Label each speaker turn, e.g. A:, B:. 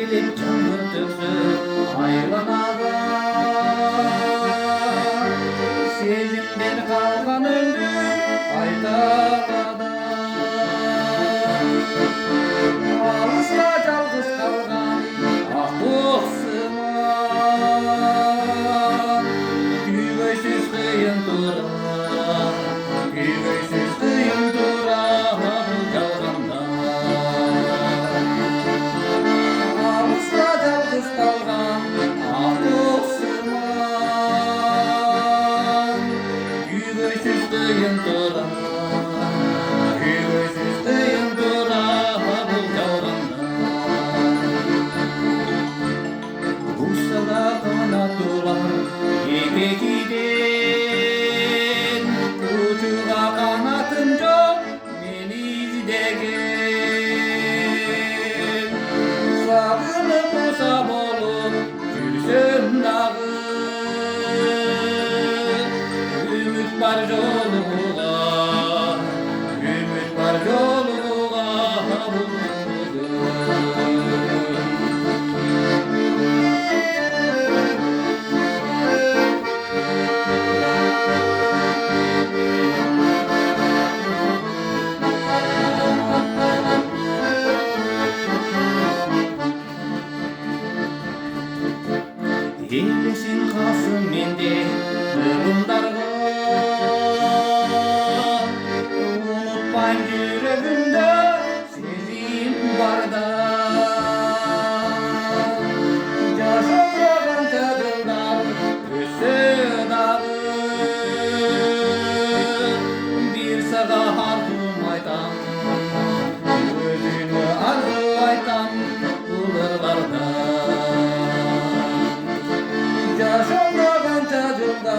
A: келіп жаңбыр төксіп айланаған сезімдер қалған үнді айталады алыста жалғыз қалған ақ боқсыман күйгөйсүз қиын тура күйгөйсүз қиын тура бұл жалғанда алыста жалғыз қалған ақ боқсыман күйгөйсүз қиын тура күйгөйсүз қиын тура бұл жалғанда Uçsada kanatlar ekekiden Uçuğa kanatım yok beni izlegen Sağınıp usap olup жүрсем дағы Ümit var yoluğa Ümit var yoluğa Елесің қасым менде ұлындарға Ұмытпайын жүрегімді сезім барда Жашалмаған тағдырдар өссе дағы Bir саға арзум айтам Өзіңі арзу айтам ұлырларда Yaşanmagan tadımda